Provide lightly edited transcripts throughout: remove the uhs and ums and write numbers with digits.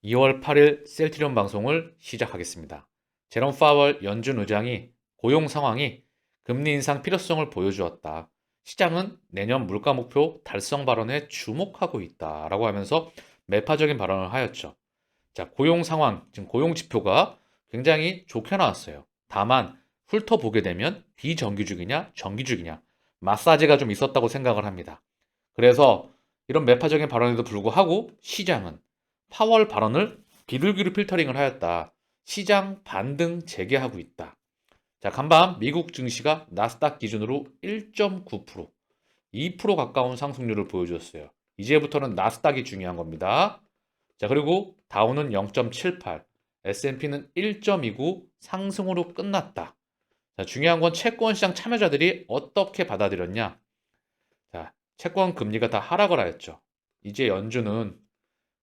2월 8일 셀트리온 방송을 시작하겠습니다. 제롬 파월 연준 의장이 고용 상황이 금리 인상 필요성을 보여주었다. 시장은 내년 물가 목표 달성 발언에 주목하고 있다라고 하면서 매파적인 발언을 하였죠. 자, 고용 상황, 지금 고용 지표가 굉장히 좋게 나왔어요. 다만 훑어보게 되면 비정규직이냐 정규직이냐 마사지가 좀 있었다고 생각을 합니다. 그래서 이런 매파적인 발언에도 불구하고 시장은 파월 발언을 비둘기로 필터링을 하였다. 시장 반등 재개하고 있다. 자, 간밤 미국 증시가 나스닥 기준으로 1.9%, 2% 가까운 상승률을 보여주었어요. 이제부터는 나스닥이 중요한 겁니다. 자, 그리고 다우는 0.78, S&P는 1.29 상승으로 끝났다. 자, 중요한 건 채권 시장 참여자들이 어떻게 받아들였냐? 자, 채권 금리가 다 하락을 하였죠. 이제 연준은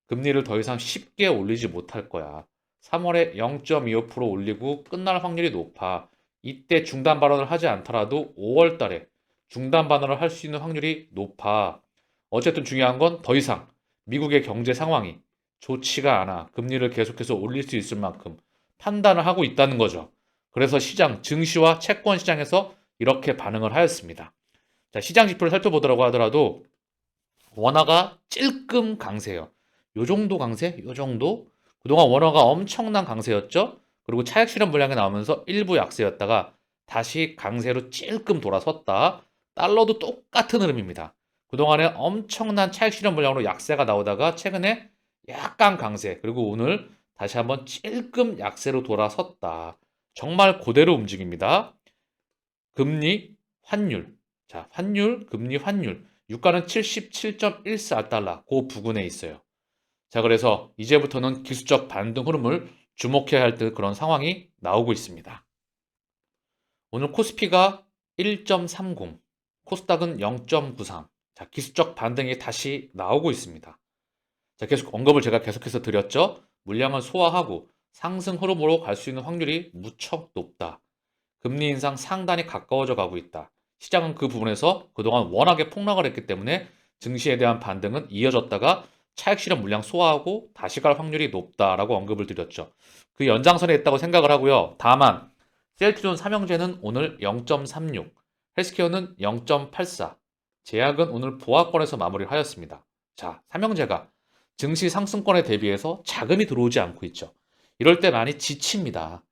금리를 더 이상 쉽게 올리지 못할 거야. 3월에 0.25% 올리고 끝날 확률이 높아. 이때 중단 발언을 하지 않더라도 5월 달에 중단 발언을 할 수 있는 확률이 높아. 어쨌든 중요한 건 더 이상 미국의 경제 상황이 좋지가 않아. 금리를 계속해서 올릴 수 있을 만큼 판단을 하고 있다는 거죠. 그래서 시장, 증시와 채권 시장에서 이렇게 반응을 하였습니다. 자, 시장 지표를 살펴보더라고 하더라도 원화가 찔끔 강세예요. 요 정도 강세? 요 정도? 그동안 원화가 엄청난 강세였죠? 그리고 차익 실현 물량이 나오면서 일부 약세였다가 다시 강세로 찔끔 돌아섰다. 달러도 똑같은 흐름입니다. 그동안에 엄청난 차익 실현 물량으로 약세가 나오다가 최근에 약간 강세, 그리고 오늘 다시 한번 찔끔 약세로 돌아섰다. 정말 그대로 움직입니다. 금리, 환율. 자, 환율, 금리, 환율. 유가는 77.14달러, 그 부근에 있어요. 자, 그래서 이제부터는 기술적 반등 흐름을 주목해야 할 듯 그런 상황이 나오고 있습니다. 오늘 코스피가 1.30, 코스닥은 0.93. 자, 기술적 반등이 다시 나오고 있습니다. 자, 계속 언급을 제가 계속해서 드렸죠. 물량을 소화하고 상승 흐름으로 갈 수 있는 확률이 무척 높다. 금리 인상 상단이 가까워져 가고 있다. 시장은 그 부분에서 그동안 워낙에 폭락을 했기 때문에 증시에 대한 반등은 이어졌다가 차익 실현 물량 소화하고 다시 갈 확률이 높다라고 언급을 드렸죠. 그 연장선에 있다고 생각을 하고요. 다만 셀트리온 삼형제는 오늘 0.36, 헬스케어는 0.84, 제약은 오늘 보합권에서 마무리를 하였습니다. 자, 삼형제가 증시 상승권에 대비해서 자금이 들어오지 않고 있죠. 이럴 때 많이 지칩니다.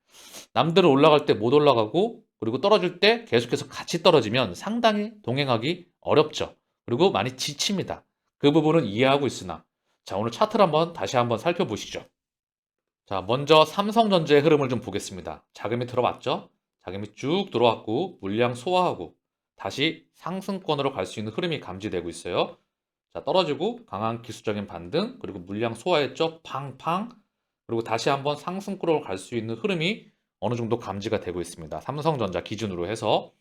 남들은 올라갈 때 못 올라가고, 그리고 떨어질 때 계속해서 같이 떨어지면 상당히 동행하기 어렵죠. 그리고 많이 지칩니다. 그 부분은 이해하고 있으나, 자, 오늘 차트를 다시 한번 살펴보시죠. 자, 먼저 삼성전자의 흐름을 좀 보겠습니다. 자금이 들어왔죠? 자금이 쭉 들어왔고 물량 소화하고 다시 상승권으로 갈 수 있는 흐름이 감지되고 있어요. 자, 떨어지고 강한 기술적인 반등, 그리고 물량 소화했죠? 팡팡. 그리고 다시 한번 상승권으로 갈 수 있는 흐름이 어느 정도 감지가 되고 있습니다. 삼성전자 기준으로 해서.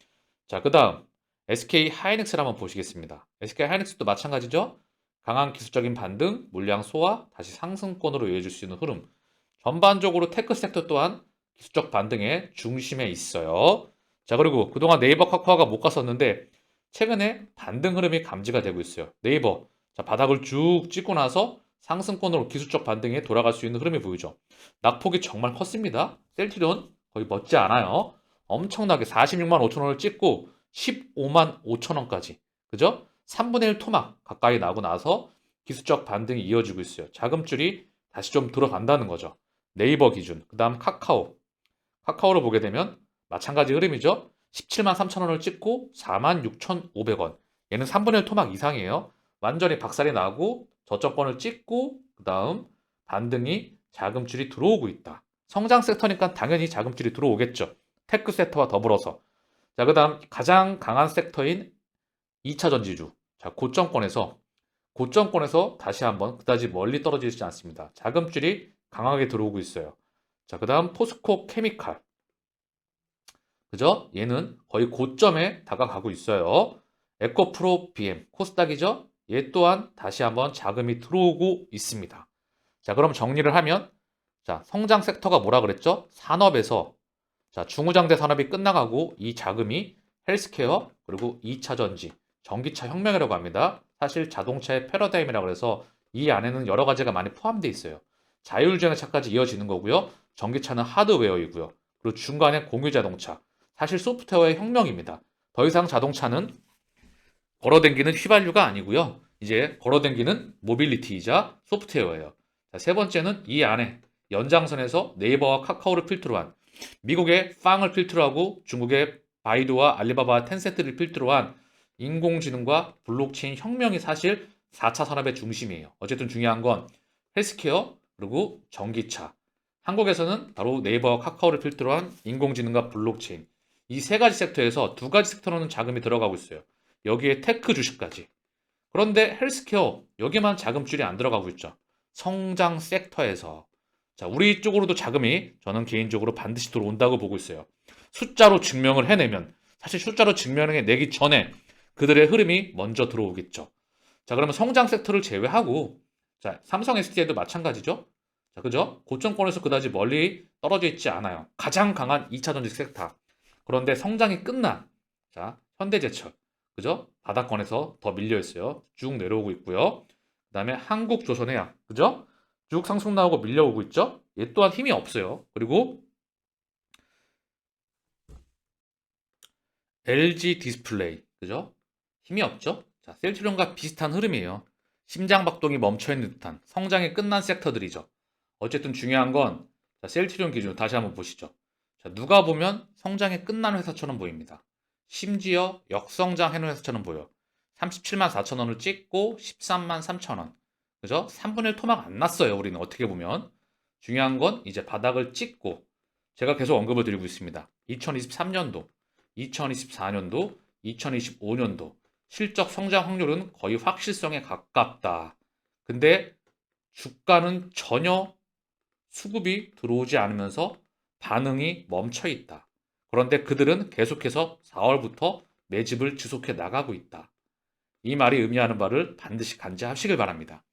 자, 그다음 SK 하이닉스를 한번 보시겠습니다. SK 하이닉스도 마찬가지죠? 강한 기술적인 반등, 물량 소화, 다시 상승권으로 이어질 수 있는 흐름. 전반적으로 테크 섹터 또한 기술적 반등의 중심에 있어요. 자, 그리고 그동안 네이버 카카오가 못 갔었는데 최근에 반등 흐름이 감지가 되고 있어요. 네이버. 자, 바닥을 쭉 찍고 나서 상승권으로 기술적 반등에 돌아갈 수 있는 흐름이 보이죠. 낙폭이 정말 컸습니다. 셀트리온 거의 멋지 않아요. 엄청나게 46만 5천 원을 찍고 15만 5천 원까지. 그죠? 3분의 1 토막 가까이 나고 나서 기술적 반등이 이어지고 있어요. 자금줄이 다시 좀 들어간다는 거죠. 네이버 기준, 그 다음 카카오. 카카오를 보게 되면 마찬가지 흐름이죠. 17만 3천 원을 찍고 4만 6,500원. 얘는 3분의 1 토막 이상이에요. 완전히 박살이 나고 저점권을 찍고 그 다음 반등이 자금줄이 들어오고 있다. 성장 섹터니까 당연히 자금줄이 들어오겠죠. 테크 섹터와 더불어서. 자, 그 다음 가장 강한 섹터인 2차 전지주. 자, 고점권에서 다시 한번 그다지 멀리 떨어지지 않습니다. 자금줄이 강하게 들어오고 있어요. 자, 그다음 포스코 케미칼. 그죠? 얘는 거의 고점에 다가가고 있어요. 에코프로 BM, 코스닥이죠? 얘 또한 다시 한번 자금이 들어오고 있습니다. 자, 그럼 정리를 하면, 자, 성장 섹터가 뭐라 그랬죠? 산업에서, 자, 중후장대 산업이 끝나가고 이 자금이 헬스케어, 그리고 2차 전지, 전기차 혁명이라고 합니다. 사실 자동차의 패러다임이라고 해서 이 안에는 여러 가지가 많이 포함되어 있어요. 자율주행차까지 이어지는 거고요. 전기차는 하드웨어이고요. 그리고 중간에 공유자동차. 사실 소프트웨어의 혁명입니다. 더 이상 자동차는 걸어댕기는 휘발유가 아니고요. 이제 걸어댕기는 모빌리티이자 소프트웨어예요. 자, 세 번째는 이 안에 연장선에서 네이버와 카카오를 필두로 한 미국의 빵을 필두로 하고 중국의 바이두와 알리바바와 텐센트를 필두로 한 인공지능과 블록체인 혁명이 사실 4차 산업의 중심이에요. 어쨌든 중요한 건 헬스케어 그리고 전기차. 한국에서는 바로 네이버와 카카오를 필두로 한 인공지능과 블록체인. 이 세 가지 섹터에서 두 가지 섹터로는 자금이 들어가고 있어요. 여기에 테크 주식까지. 그런데 헬스케어 여기만 자금줄이 안 들어가고 있죠. 성장 섹터에서. 자, 우리 쪽으로도 자금이 저는 개인적으로 반드시 들어온다고 보고 있어요. 숫자로 증명을 해내면 사실 숫자로 증명해내기 전에 그들의 흐름이 먼저 들어오겠죠. 자, 그러면 성장 섹터를 제외하고 자, 삼성 SDI도 마찬가지죠. 자, 그죠? 고점권에서 그다지 멀리 떨어져 있지 않아요. 가장 강한 2차 전지 섹터. 그런데 성장이 끝난 자, 현대제철. 그죠? 바닥권에서 더 밀려 있어요. 쭉 내려오고 있고요. 그다음에 한국조선해양. 그죠? 쭉 상승 나오고 밀려오고 있죠? 얘 또한 힘이 없어요. 그리고 LG 디스플레이. 그죠? 힘이 없죠? 자, 셀트리온과 비슷한 흐름이에요. 심장 박동이 멈춰 있는 듯한 성장이 끝난 섹터들이죠. 어쨌든 중요한 건 자, 셀트리온 기준으로 다시 한번 보시죠. 자, 누가 보면 성장이 끝난 회사처럼 보입니다. 심지어 역성장 해놓은 회사처럼 보여. 37만 4천 원을 찍고 13만 3천 원. 그죠? 3분의 1 토막 안 났어요. 우리는 어떻게 보면. 중요한 건 이제 바닥을 찍고 제가 계속 언급을 드리고 있습니다. 2023년도, 2024년도, 2025년도 실적 성장 확률은 거의 확실성에 가깝다. 근데 주가는 전혀 수급이 들어오지 않으면서 반응이 멈춰 있다. 그런데 그들은 계속해서 4월부터 매집을 지속해 나가고 있다. 이 말이 의미하는 바를 반드시 간지하시길 바랍니다.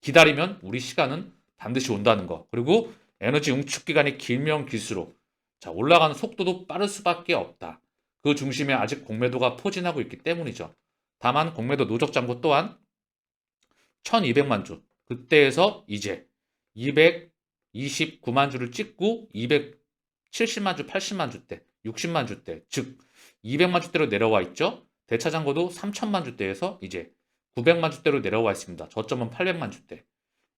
기다리면 우리 시간은 반드시 온다는 거. 그리고 에너지 응축 기간이 길면 길수록 자, 올라가는 속도도 빠를 수밖에 없다. 그 중심에 아직 공매도가 포진하고 있기 때문이죠. 다만 공매도 누적 잔고 또한 1200만 주. 그때에서 이제 229만 주를 찍고 270만 주, 80만 주대, 60만 주대, 즉 200만 주대로 내려와 있죠. 대차 잔고도 3천만 주대에서 이제 900만 주대로 내려와 있습니다. 저점은 800만 주대.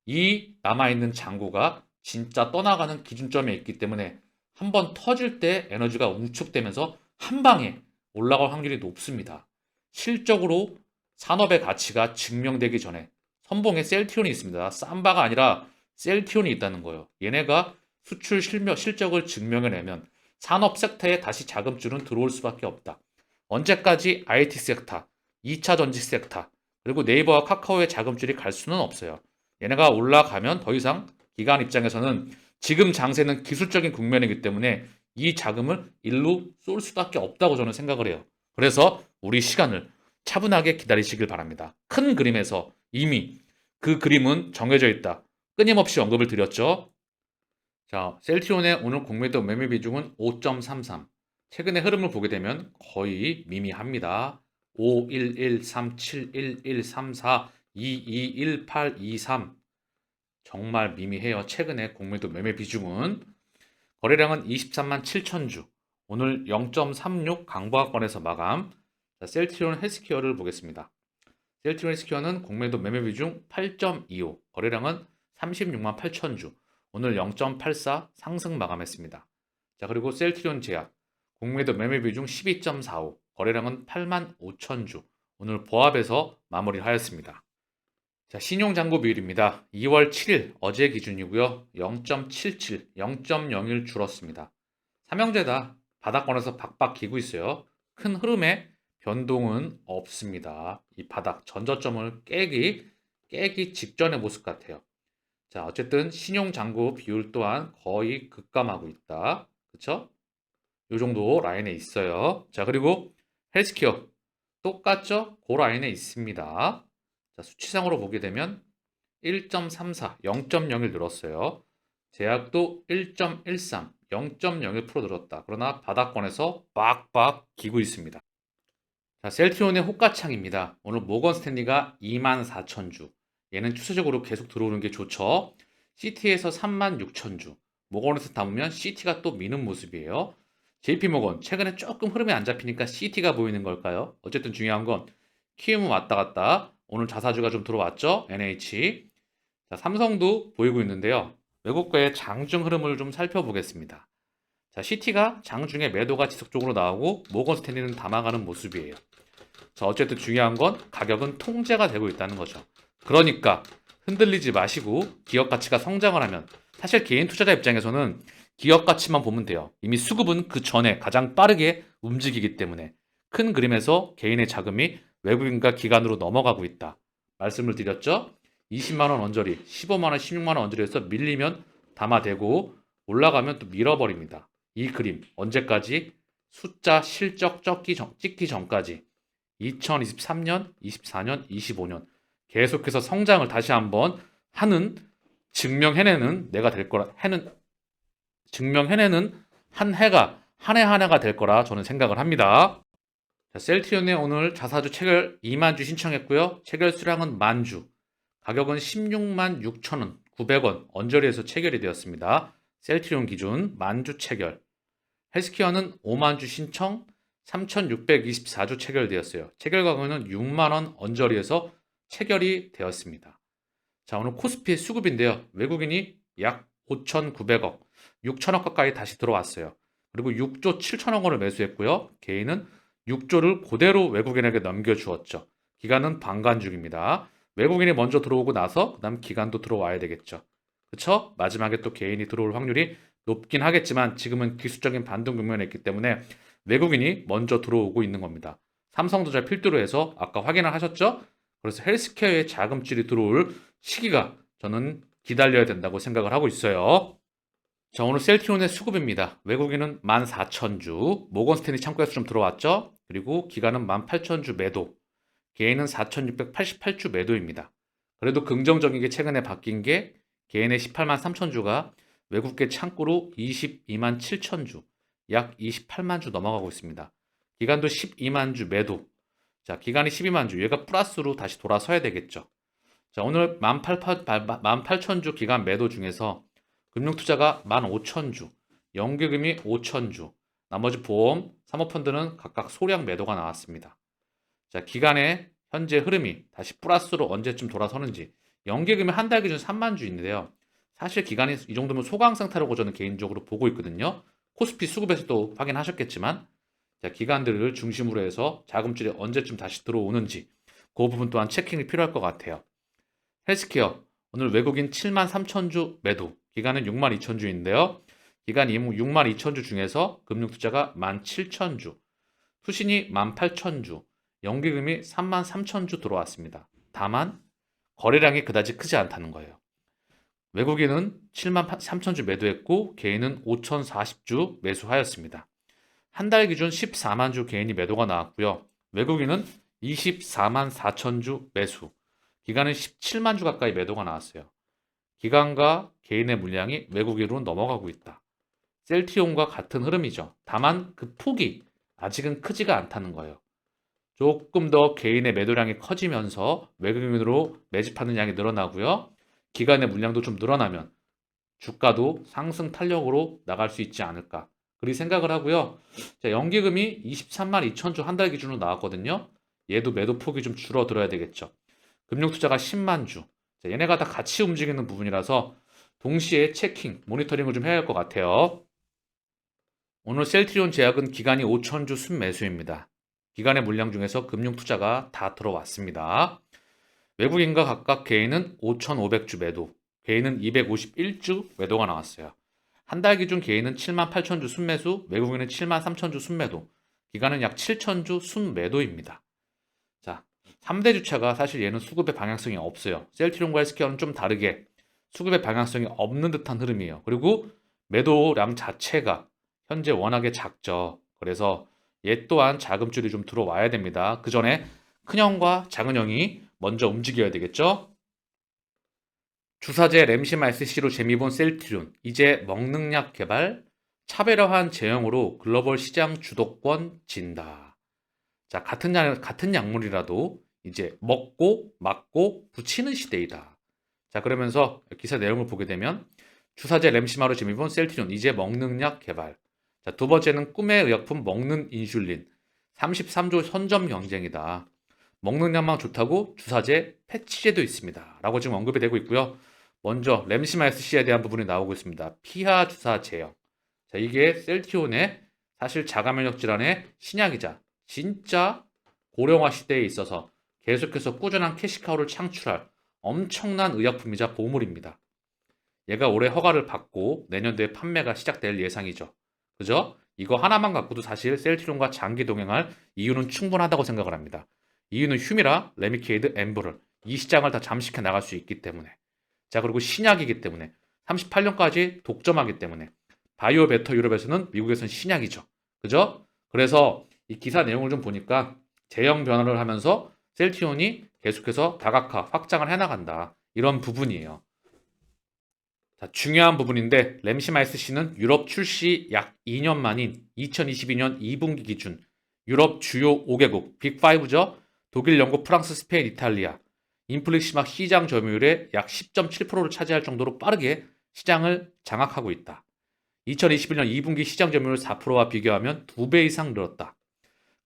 이 남아있는 잔고가 진짜 떠나가는 기준점에 있기 때문에 한번 터질 때 에너지가 응축되면서 한 방에 올라갈 확률이 높습니다. 실적으로 산업의 가치가 증명되기 전에 선봉에 셀트리온이 있습니다. 삼바가 아니라 셀트리온이 있다는 거예요. 얘네가 수출 실적을 증명해내면 산업 섹터에 다시 자금줄은 들어올 수밖에 없다. 언제까지 IT 섹터, 2차 전지 섹터, 그리고 네이버와 카카오의 자금줄이 갈 수는 없어요. 얘네가 올라가면 더 이상 기관 입장에서는 지금 장세는 기술적인 국면이기 때문에 이 자금을 일로 쏠 수밖에 없다고 저는 생각을 해요. 그래서 우리 시간을 차분하게 기다리시길 바랍니다. 큰 그림에서 이미 그 그림은 정해져 있다. 끊임없이 언급을 드렸죠. 자, 셀트리온의 오늘 공매도 매매 비중은 5.33. 최근의 흐름을 보게 되면 거의 미미합니다. 511, 371, 134, 22, 18, 23. 정말 미미해요. 최근에 공매도 매매 비중은 거래량은 23만 7천 주. 오늘 0.36 강보합권에서 마감. 자, 셀트리온 헬스케어를 보겠습니다. 셀트리온 헬스케어는 공매도 매매 비중 8.25, 거래량은 36만 8천 주. 오늘 0.84 상승 마감했습니다. 자, 그리고 셀트리온 제약 공매도 매매 비중 12.45, 거래량은 8만 5천 주. 오늘 보합에서 마무리하였습니다. 자, 신용잔고 비율입니다. 2월 7일 어제 기준이고요. 0.77, 0.01 줄었습니다. 삼형제다 바닥권에서 박박 기고 있어요. 큰 흐름에 변동은 없습니다. 이 바닥 전저점을 깨기 직전의 모습 같아요. 자, 어쨌든 신용잔고 비율 또한 거의 급감하고 있다. 그쵸? 요 정도 라인에 있어요. 자, 그리고 헬스케어 똑같죠? 그 라인에 있습니다. 자, 수치상으로 보게 되면 1.34, 0.01 늘었어요. 제약도 1.13, 0.01% 늘었다. 그러나 바닥권에서 빡빡 기고 있습니다. 자, 셀트리온의 호가창입니다. 오늘 모건 스탠리가 24,000주. 얘는 추세적으로 계속 들어오는 게 좋죠. CT에서 36,000주. 모건에서 담으면 CT가 또 미는 모습이에요. JP모건 최근에 조금 흐름이 안 잡히니까 CT가 보이는 걸까요? 어쨌든 중요한 건 키움은 왔다 갔다. 오늘 자사주가 좀 들어왔죠? NH. 자, 삼성도 보이고 있는데요. 외국과의 장중 흐름을 좀 살펴보겠습니다. 자, CT가 장중에 매도가 지속적으로 나오고 모건 스탠리는 담아가는 모습이에요. 자, 어쨌든 중요한 건 가격은 통제가 되고 있다는 거죠. 그러니까 흔들리지 마시고 기업 가치가 성장을 하면 사실 개인 투자자 입장에서는 기업 가치만 보면 돼요. 이미 수급은 그 전에 가장 빠르게 움직이기 때문에 큰 그림에서 개인의 자금이 외국인과 기관으로 넘어가고 있다. 말씀을 드렸죠? 20만 원 언저리, 15만 원, 16만 원 언저리에서 밀리면 담아대고 올라가면 또 밀어버립니다. 이 그림 언제까지? 숫자 실적 찍기 전까지 2023년, 24년, 25년 계속해서 성장을 다시 한번 하는 증명해내는 내가 될 거라 해는 증명해내는 한 해가 한 해 한 해가 될 거라 저는 생각을 합니다. 자, 셀트리온에 오늘 자사주 체결 2만 주 신청했고요. 체결 수량은 만 주. 가격은 16만 6천 원, 900원 언저리에서 체결이 되었습니다. 셀트리온 기준 만 주 체결. 헬스케어는 5만 주 신청 3,624주 체결되었어요. 체결 가격은 6만 원 언저리에서 체결이 되었습니다. 자, 오늘 코스피의 수급인데요. 외국인이 약 5,900억, 6천억 가까이 다시 들어왔어요. 그리고 6조 7천억 원을 매수했고요. 개인은 6조를 그대로 외국인에게 넘겨주었죠. 기간은 방관 중입니다. 외국인이 먼저 들어오고 나서 그다음 기관도 들어와야 되겠죠. 그렇죠? 마지막에 또 개인이 들어올 확률이 높긴 하겠지만 지금은 기술적인 반등 국면에 있기 때문에 외국인이 먼저 들어오고 있는 겁니다. 삼성전자 필두로 해서 아까 확인을 하셨죠? 그래서 헬스케어에 자금줄이 들어올 시기가 저는 기다려야 된다고 생각을 하고 있어요. 자, 오늘 셀트리온의 수급입니다. 외국인은 14,000주, 모건스탠리 창구에서 좀 들어왔죠? 그리고 기관은 18,000주 매도, 개인은 4,688주 매도입니다. 그래도 긍정적인 게 최근에 바뀐 게 개인의 18만 3천주가 외국계 창구로 22만 7천주, 약 28만 주 넘어가고 있습니다. 기관도 12만 주 매도. 자, 기관이 12만 주, 얘가 플러스로 다시 돌아서야 되겠죠. 자, 오늘 18,000주 기관 매도 중에서 금융투자가 15,000주, 연계금이 5,000주, 나머지 보험, 사모펀드는 각각 소량 매도가 나왔습니다. 자, 기간의 현재 흐름이 다시 플러스로 언제쯤 돌아서는지 연계금이 한 달 기준 3만 주인데요. 사실 기간이 이 정도면 소강 상태라고 저는 개인적으로 보고 있거든요. 코스피 수급에서도 확인하셨겠지만 자, 기관들을 중심으로 해서 자금줄이 언제쯤 다시 들어오는지 그 부분 또한 체킹이 필요할 것 같아요. 헬스케어 오늘 외국인 7만 3천 주 매도, 기간은 6만 2천 주인데요. 기간 6만 2천 주 중에서 금융투자가 1만 7천 주, 투신이 1만 8천 주, 연기금이 3만 3천 주 들어왔습니다. 다만 거래량이 그다지 크지 않다는 거예요. 외국인은 7만 3천 주 매도했고 개인은 5,040주 매수하였습니다. 한 달 기준 14만 주 개인이 매도가 나왔고요. 외국인은 24만 4천 주 매수, 기간은 17만 주 가까이 매도가 나왔어요. 기관과 개인의 물량이 외국인으로 넘어가고 있다. 셀트리온과 같은 흐름이죠. 다만 그 폭이 아직은 크지가 않다는 거예요. 조금 더 개인의 매도량이 커지면서 외국인으로 매집하는 양이 늘어나고요. 기관의 물량도 좀 늘어나면 주가도 상승 탄력으로 나갈 수 있지 않을까. 그리 생각을 하고요. 자, 연기금이 23만 2천 주 한 달 기준으로 나왔거든요. 얘도 매도 폭이 좀 줄어들어야 되겠죠. 금융투자가 10만 주. 자, 얘네가 다 같이 움직이는 부분이라서 동시에 체킹, 모니터링을 좀 해야 할 것 같아요. 오늘 셀트리온 제약은 기간이 5천 주 순매수입니다. 기관의 물량 중에서 금융투자가 다 들어왔습니다. 외국인과 각각 개인은 5,500주 매도, 개인은 251주 매도가 나왔어요. 한 달 기준 개인은 7만 8천 주 순매수, 외국인은 7만 3천 주 순매도, 기간은 약 7천 주 순매도입니다. 자, 3대 주차가 사실 얘는 수급의 방향성이 없어요. 셀트리온과 헬스케어는 좀 다르게 수급의 방향성이 없는 듯한 흐름이에요. 그리고 매도량 자체가 현재 워낙에 작죠. 그래서 얘 또한 자금줄이 좀 들어와야 됩니다. 그 전에 큰형과 작은형이 먼저 움직여야 되겠죠. 주사제 램시마 SC로 재미 본 셀트리온, 이제 먹는 약 개발, 차별화한 제형으로 글로벌 시장 주도권 진다. 자, 같은 약물이라도 이제 먹고 맞고 붙이는 시대이다. 자, 그러면서 기사 내용을 보게 되면 주사제 램시마로 진입은 셀트리온 이제 먹는 약 개발. 자, 두 번째는 꿈의 의약품 먹는 인슐린. 33조 선점 경쟁이다. 먹는 약만 좋다고 주사제 패치제도 있습니다. 라고 지금 언급이 되고 있고요. 먼저 램시마 SC에 대한 부분이 나오고 있습니다. 피하 주사 제형. 자, 이게 셀트리온의 사실 자가면역 질환의 신약이자 진짜 고령화 시대에 있어서 계속해서 꾸준한 캐시카우를 창출할 엄청난 의약품이자 보물입니다. 얘가 올해 허가를 받고 내년도에 판매가 시작될 예상이죠. 그죠? 이거 하나만 갖고도 사실 셀트리온과 장기 동행할 이유는 충분하다고 생각을 합니다. 이유는 휴미라, 레미케이드, 엠브를 이 시장을 다 잠식해 나갈 수 있기 때문에. 자, 그리고 신약이기 때문에 38년까지 독점하기 때문에 바이오 베터 유럽에서는 미국에서는 신약이죠. 그죠? 그래서 이 기사 내용을 좀 보니까 제형 변화를 하면서 셀트리온이 계속해서 다각화, 확장을 해나간다. 이런 부분이에요. 자, 중요한 부분인데 램시마 SC는 유럽 출시 약 2년 만인 2022년 2분기 기준 유럽 주요 5개국 빅5죠. 독일, 영국, 프랑스, 스페인, 이탈리아 인플릭시막 시장 점유율의 약 10.7%를 차지할 정도로 빠르게 시장을 장악하고 있다. 2021년 2분기 시장 점유율 4%와 비교하면 2배 이상 늘었다.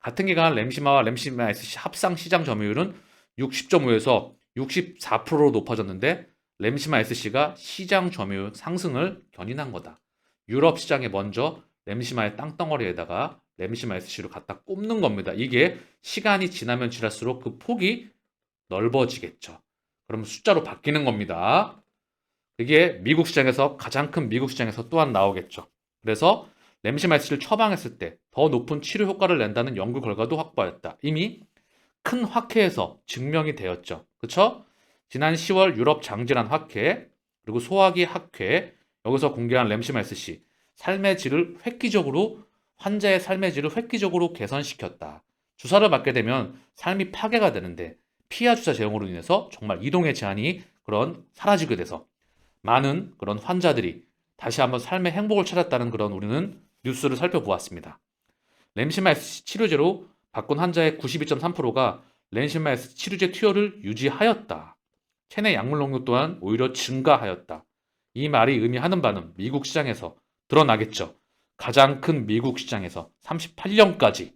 같은 기간 램시마와 램시마 SC 합상 시장 점유율은 60.5에서 64%로 높아졌는데 램시마 SC가 시장 점유율 상승을 견인한 거다. 유럽 시장에 먼저 램시마의 땅덩어리에다가 램시마 SC를 갖다 꼽는 겁니다. 이게 시간이 지나면 지날수록 그 폭이 넓어지겠죠. 그럼 숫자로 바뀌는 겁니다. 이게 미국 시장에서 가장 큰 미국 시장에서 또한 나오겠죠. 그래서 램시마이스를 처방했을 때 더 높은 치료 효과를 낸다는 연구 결과도 확보하였다. 이미 큰 학회에서 증명이 되었죠. 그렇죠? 지난 10월 유럽 장질환 학회 그리고 소화기 학회 여기서 공개한 램시마이스 삶의 질을 획기적으로 환자의 삶의 질을 획기적으로 개선시켰다. 주사를 맞게 되면 삶이 파괴가 되는데 피하 주사 제형으로 인해서 정말 이동의 제한이 그런 사라지게 돼서 많은 그런 환자들이 다시 한번 삶의 행복을 찾았다는 그런 우리는 뉴스를 살펴보았습니다. 램시마스 치료제로 바꾼 환자의 92.3%가 램시마스 치료제 투여를 유지하였다. 체내 약물 농도 또한 오히려 증가하였다. 이 말이 의미하는 바는 미국 시장에서 드러나겠죠. 가장 큰 미국 시장에서 38년까지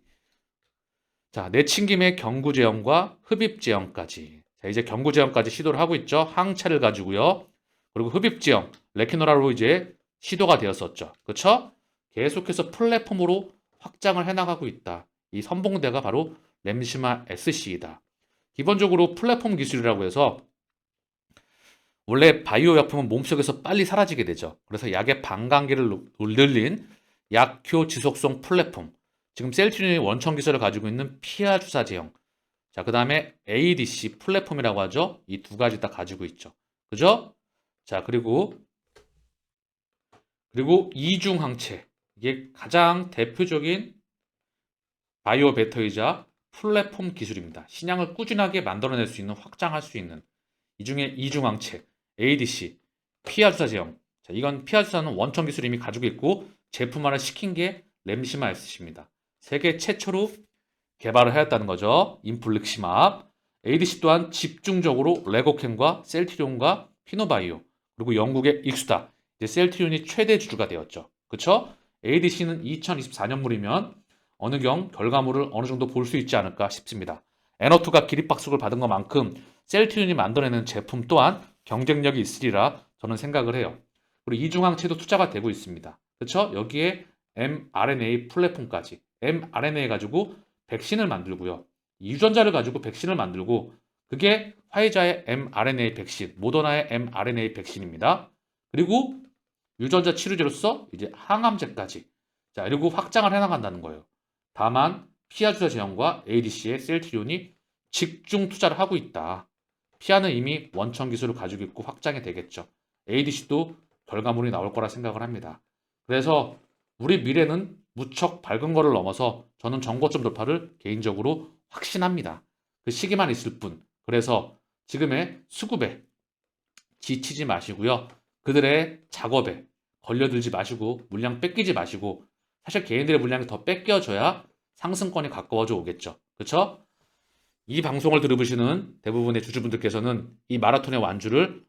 자, 내친김의 경구 제형과 흡입 제형까지 자, 이제 경구 제형까지 시도를 하고 있죠. 항체를 가지고요. 그리고 흡입 제형, 레키노라로 이제 시도가 되었었죠. 그렇죠? 계속해서 플랫폼으로 확장을 해나가고 있다. 이 선봉대가 바로 램시마 SC이다. 기본적으로 플랫폼 기술이라고 해서 원래 바이오 약품은 몸속에서 빨리 사라지게 되죠. 그래서 약의 반감기를 늘린 약효 지속성 플랫폼. 지금 셀트리온이 원천 기술을 가지고 있는 피하 주사 제형. 자, 그 다음에 ADC 플랫폼이라고 하죠. 이 두 가지 다 가지고 있죠. 그죠? 자, 그리고 이중 항체. 이게 가장 대표적인 바이오 베터이자 플랫폼 기술입니다. 신약을 꾸준하게 만들어낼 수 있는, 확장할 수 있는 이 중에 이중 항체, ADC, 피하 주사 제형. 자, 이건 피하 주사는 원천 기술을 이미 가지고 있고 제품화를 시킨 게 램시마 SC입니다. 세계 최초로 개발을 하였다는 거죠. 인플릭시맙. ADC 또한 집중적으로 레고캔과 셀트리온과 피노바이오 그리고 영국의 익수다. 이제 셀트리온이 최대 주주가 되었죠. 그렇죠? ADC는 2024년물이면 어느 경 결과물을 어느 정도 볼 수 있지 않을까 싶습니다. N2가 기립박수를 받은 것만큼 셀트리온이 만들어내는 제품 또한 경쟁력이 있으리라 저는 생각을 해요. 그리고 이중항체도 투자가 되고 있습니다. 그렇죠? 여기에 mRNA 플랫폼까지 mRNA 가지고 백신을 만들고요. 유전자를 가지고 백신을 만들고 그게 화이자의 mRNA 백신, 모더나의 mRNA 백신입니다. 그리고 유전자 치료제로서 이제 항암제까지 자, 그리고 확장을 해나간다는 거예요. 다만 피하 주사 제형과 ADC의 셀트리온이 집중 투자를 하고 있다. 피하는 이미 원천 기술을 가지고 있고 확장이 되겠죠. ADC도 결과물이 나올 거라 생각을 합니다. 그래서 우리 미래는 무척 밝은 거를 넘어서 저는 정고점 돌파를 개인적으로 확신합니다. 그 시기만 있을 뿐. 그래서 지금의 수급에 지치지 마시고요. 그들의 작업에 걸려들지 마시고 물량 뺏기지 마시고 사실 개인들의 물량이 더 뺏겨져야 상승권이 가까워져 오겠죠. 그렇죠? 이 방송을 들으시는 대부분의 주주분들께서는 이 마라톤의 완주를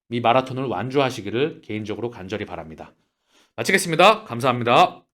미 마라톤을 완주하시기를 개인적으로 간절히 바랍니다. 마치겠습니다. 감사합니다.